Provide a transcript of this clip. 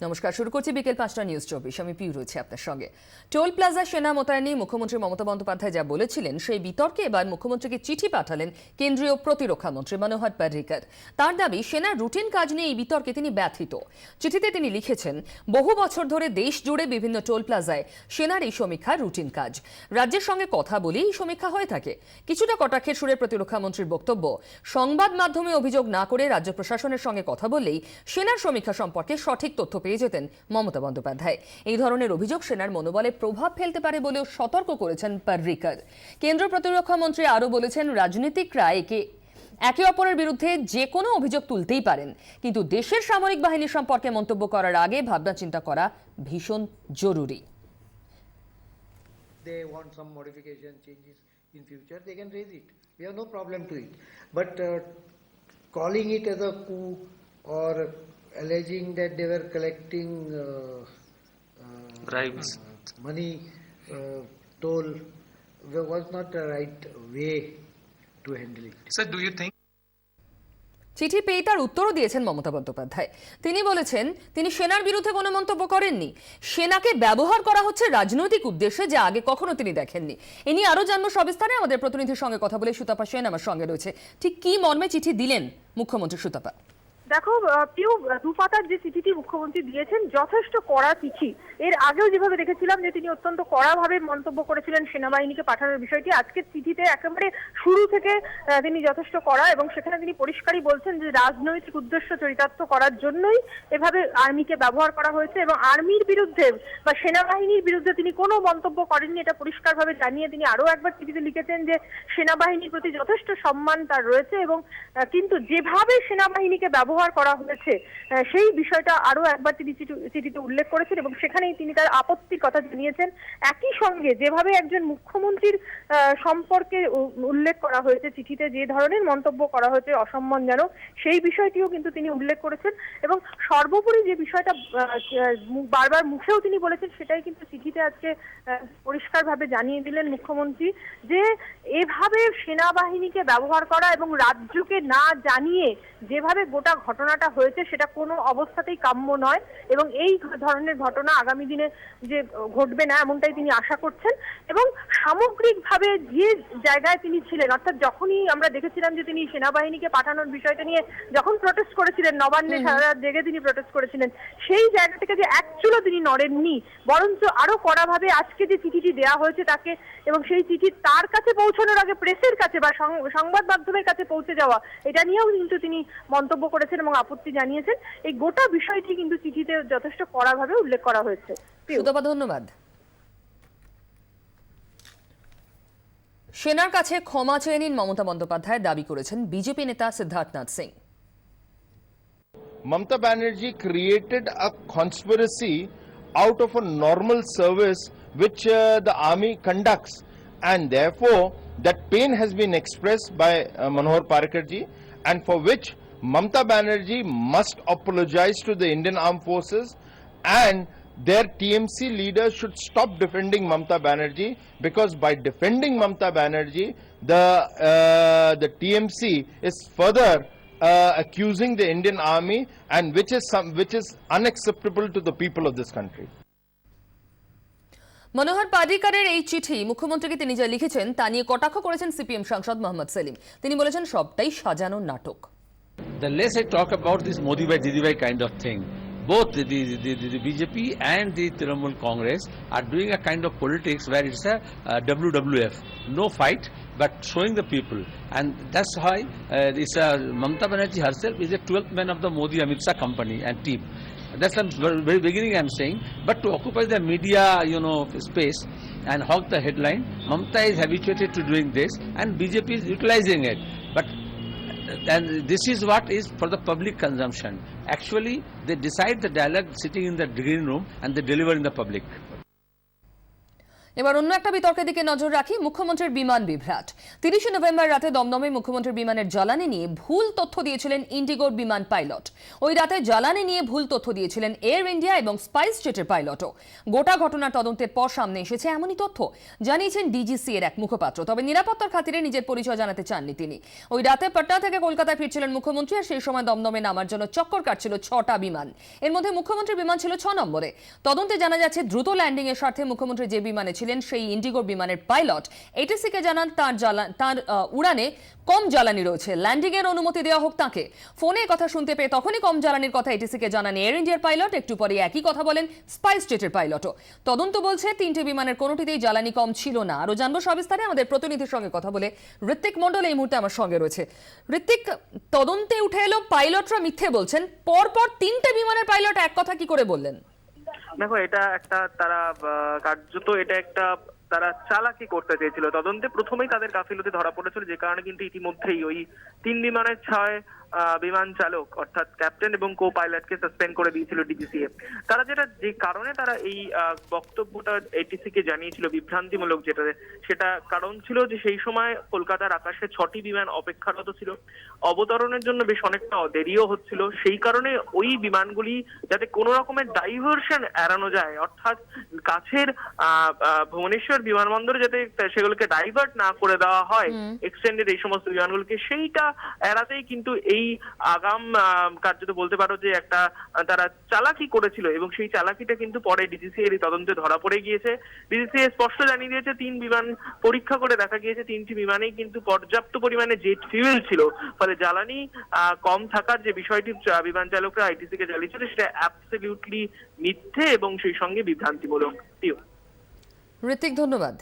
নমস্কার, শুরু করছি বিকেল ৫টা নিউজ ২৪। আমি পিউ রয়েছে আপনার সঙ্গে। টোল প্লাজা সেনা মোতায়েন নিয়ে মুখ্যমন্ত্রী মমতা বন্দ্যোপাধ্যায় যা বলেছিলেন সেই বিতর্কে এবার মুখ্যমন্ত্রীকে চিঠি পাঠালেন কেন্দ্রীয় প্রতিরক্ষা মন্ত্রী মনোহর পারিকার। তার দাবি, সেনার রুটিন কাজ নিয়ে এই বিতর্কে তিনি ব্যথিত। চিঠিতে তিনি লিখেছেন, বহু বছর ধরে দেশ জুড়ে বিভিন্ন টোল প্লাজায় সেনার এই সমীক্ষা রুটিন কাজ। রাজ্যের সঙ্গে কথা বলেই এই সমীক্ষা হয়ে থাকে। কিছুটা কটাক্ষের সুরে প্রতিরক্ষা মন্ত্রীর বক্তব্য, সংবাদ মাধ্যমে অভিযোগ না করে রাজ্য প্রশাসনের সঙ্গে কথা বললেই সেনার সমীক্ষা সম্পর্কে সঠিক তথ্য পেয়ে যেতেন মমতা বন্দ্যোপাধ্যায়। এই ধরনের অভিযোগ সেনার মনোবলে প্রভাব ফেলতে পারে বলেও সতর্ক করেছেন পারিকার। কেন্দ্রীয় প্রতিরক্ষা মন্ত্রী আরও বলেছেন, রাজনীতিকরা একে অপরের বিরুদ্ধে যে কোনো অভিযোগ তুলতেই পারেন, কিন্তু দেশের সামরিক বাহিনী সম্পর্কে মন্তব্য করার আগে ভাবনা চিন্তা করা ভীষণ জরুরি। They want some modification, changes in future, they can raise it. We have no problem to it. But calling it as a coup or alleging that they were collecting bribes, money, toll, was not the right way to handle it. Sir, do you think চিঠি পেয়ে তার উত্তরও দিয়েছেন মমতা বন্দ্যোপাধ্যায়। তিনি বলেছেন, তিনি সেনার বিরুদ্ধে কোনো মন্তব্য করেননি। সেনাকে ব্যবহার করা হচ্ছে রাজনৈতিক উদ্দেশ্যে, যা আগে কখনো তিনি দেখেননি। এ নিয়ে আরো জানবো সবিস্তারে। আমাদের প্রতিনিধির সঙ্গে কথা বলে সুতাপা সেন আমার সঙ্গে রয়েছে। ঠিক কি মর্মে চিঠি দিলেন মুখ্যমন্ত্রী সুতাপা? দেখো পিউ, দুপাতার যে চিঠিটি মুখ্যমন্ত্রী দিয়েছেন যথেষ্ট কড়া চিঠি। এর আগেও যেভাবে দেখেছিলাম যে তিনি অত্যন্ত কড়াভাবে মন্তব্য করেছিলেন সেনাবাহিনীকে পাঠানোর বিষয়টি, আজকের চিঠিতে একেবারে শুরু থেকে তিনি যথেষ্ট কড়া, এবং সেখানে তিনি পরিষ্কারই বলছেন যে রাজনৈতিক উদ্দেশ্য চরিতার্থ করার জন্যই এভাবে আর্মিকে ব্যবহার করা হয়েছে, এবং আর্মির বিরুদ্ধে বা সেনাবাহিনীর বিরুদ্ধে তিনি কোনো মন্তব্য করেননি। এটা পরিষ্কারভাবে জানিয়ে তিনি আরো একবার চিঠিতে লিখেছেন যে সেনাবাহিনীর প্রতি যথেষ্ট সম্মান তার রয়েছে, এবং কিন্তু যেভাবে সেনাবাহিনীকে ব্যবহার করা হয়েছে সেই বিষয়টা আরো একবার তিনি চিঠিতে উল্লেখ করেছেন, এবং সেখানেই তিনি তার আপত্তির কথা জানিয়েছেন। একই সঙ্গে যেভাবে একজন মুখ্যমন্ত্রীর সম্পর্কে উল্লেখ করা হয়েছে চিঠিতে, যে ধরনের মন্তব্য করা হয়েছে অসম্মানজনক, সেই বিষয়টিও কিন্তু তিনি উল্লেখ করেছেন। এবং সর্বোপরি যে বিষয়টা বারবার মুখেও তিনি বলেছেন, সেটাই কিন্তু চিঠিতে আজকে পরিষ্কারভাবে জানিয়ে দিলেন মুখ্যমন্ত্রী, যে এভাবে সেনাবাহিনীকে ব্যবহার করা এবং রাজ্যকে না জানিয়ে যেভাবে গোটা ঘটনাটা হয়েছে সেটা কোনো অবস্থাতেই কাম্য নয়, এবং এই ধরনের ঘটনা আগামী দিনে যে ঘটবে না এমনটাই তিনি আশা করছেন। এবং সামগ্রিকভাবে যে জায়গায় তিনি ছিলেন, অর্থাৎ যখনই আমরা দেখেছিলাম যে তিনি সেনাবাহিনীকে পাঠানোর বিষয়টা নিয়ে যখন প্রোটেস্ট করেছিলেন, নবান্নে সারা রাত জেগে তিনি প্রোটেস্ট করেছিলেন, সেই জায়গা থেকে যে একচুলও তিনি নড়েননি, বরঞ্চ আরো কড়াভাবে আজকে যে চিঠিটি দেওয়া হয়েছে তাকে, এবং সেই চিঠি তার কাছে পৌঁছানোর আগে প্রেসের কাছে বা সংবাদ মাধ্যমের কাছে পৌঁছে যাওয়া, এটা নিয়েও কিন্তু তিনি মন্তব্য করেছেন এবং আপত্তি জানিয়েছেন। এই গোটা বিষয়টি কিন্তু চিঠিতে যথেষ্ট কড়াভাবে উল্লেখ করা হয়েছে। সুতপা, ধন্যবাদ। সেনার কাছে ক্ষমা চেয়ে নিন মমতা বন্দ্যোপাধ্যায়, দাবি করেছেন বিজেপি নেতা Siddharthnath Singh. Mamata Banerjee created a conspiracy out of a normal service which the army conducts, and therefore that pain has been expressed by Manohar Parrikar ji, and for which Mamata Banerjee must apologize to the Indian Armed Forces, and their TMC leaders should stop defending Mamata Banerjee, because by defending Mamata Banerjee the TMC is further accusing the Indian army, and which is unacceptable to the people of this country. মনোহর পারিকারের এই চিঠি মুখ্যমন্ত্রীকে তিনি যা লিখেছেন তা নিয়ে কটাক্ষ করেছেন সিপিএম সাংসদ মোহাম্মদ সেলিম। তিনি বলেছেন, সবটাই সাজানো নাটক। The less I talk about this Modi bhai Didi bhai kind of thing, both the BJP and the Trinamool Congress are doing a kind of politics where it's a WWF, no fight but showing the people, and that's why this Mamata Banerjee herself is a 12th man of the Modi Amit Shah company and team. That's the very beginning I'm saying. But to occupy the media, space and hog the headline, Mamata is habituated to doing this, and BJP is utilizing it. But and this is what is for the public consumption. Actually, they decide the dialogue sitting in the green room and they deliver in the public. এবার অন্য একটা বিতর্কের দিকে নজর রাখি। মুখ্যমন্ত্রীর বিমান বিভ্রাট। 30 November রাতে দমদমে মুখ্যমন্ত্রীর বিমানের জ্বালানি নিয়ে ভুল তথ্য দিয়েছিলেন ইন্ডিগোর বিমান পাইলট। ওই রাতে জ্বালানি নিয়ে ভুল তথ্য দিয়েছিলেন এয়ার ইন্ডিয়া এবং স্পাইস জেটের পাইলটও। গোটা ঘটনার তদন্তের পর সামনে এসেছে এমনই তথ্য, জানিয়েছেন ডিজিসি এর এক মুখপাত্র। তবে নিরাপত্তার খাতিরে নিজের পরিচয় জানাতে চাননি তিনি। ওই রাতে পাটনা থেকে কলকাতায় ফিরছিলেন মুখ্যমন্ত্রী, আর সেই সময় দমদমে নামার জন্য চক্কর কাটছিল 6টা বিমান। এর মধ্যে মুখ্যমন্ত্রীর বিমান ছিল 6 নম্বরে। তদন্তে জানা যাচ্ছে দ্রুত ল্যান্ডিং এর স্বার্থে মুখ্যমন্ত্রী যে বিমানে ছিলেন সেই ইন্ডিগোর বিমানের পাইলট এটিসি কে জানান তার উড়ানে কম জ্বালানি রয়েছে, ল্যান্ডিং এর অনুমতি দেওয়া হোক তাকে। ফোনে কথা শুনতে পেয়ে তখনই কম জ্বালানির কথা এটিসি কে জানান এয়ার ইন্ডিয়ার পাইলট। একটু পরে একই কথা বলেন স্পাইস জেটের পাইলটও। তদন্ত বলছে 3টে বিমানের কোনোটিতেই জ্বালানি কম ছিল না। আরো জানবো সবিস্তারে আমাদের প্রতিনিধির সঙ্গে কথা বলে। ঋত্বিক মণ্ডল এই মুহূর্তে আমার সঙ্গে রয়েছে। ঋত্বিক, তদন্তে উঠে এলো পাইলটরা মিথ্যে বলছেন, পরপর 3টে বিমানের পাইলট এক কথা কি করে বললেন? দেখো, এটা একটা তারা কার্যত এটা একটা তারা চালাকি করতে চেয়েছিল। তদন্তে প্রথমেই তাদের গাফিলতি ধরা পড়েছিল, যে কারণে কিন্তু ইতিমধ্যেই ওই 3 বিমানের 6 বিমান চালক অর্থাৎ ক্যাপ্টেন এবং কো পাইলটকে সাসপেন্ড করে দিয়েছিল ডিজিসিএ। তারা যে কারণে তারা এই বক্তব্যটা এটিসি কে জানিয়েছিল বিভ্রান্তিমূলক, সেটা কারণ ছিল যে সেই সময় কলকাতার আকাশে 6টি বিমান অপেক্ষারত ছিল। অবতরণের জন্য বেশ অনেকটা দেরিও হচ্ছিল। সেই কারণে ওই বিমানগুলি যাতে কোনো রকমের ডাইভার্সন এড়ানো যায়, অর্থাৎ কাছের ভুবনেশ্বর বিমানবন্দরে যাতে সেগুলোকে ডাইভার্ট না করে দেওয়া হয় এক্সটেন্ডেড এই সমস্ত বিমানগুলোকে, সেইটা এড়াতেই কিন্তু এই আগাম কার্যত বলতে পারো যে একটা তারা চালাকি করেছিল। এবং সেই চালাকিটা কিন্তু পরে ডিজিসি এর তদন্তে ধরা পড়ে গিয়েছে। ডিজিসি স্পষ্ট জানিয়ে দিয়েছে 3 বিমান পরীক্ষা করে দেখা গিয়েছে 3টি বিমানেই কিন্তু পর্যাপ্ত পরিমাণে জেট ফিউয়েল ছিল। ফলে জ্বালানি কম থাকার যে বিষয়টি বিমান চালকরা আইটিসি কে জানিয়েছিল সেটা অ্যাবসলিউটলি মিথ্যে এবং সেই সঙ্গে বিভ্রান্তিমূলক। ঋত্বিক, ধন্যবাদ।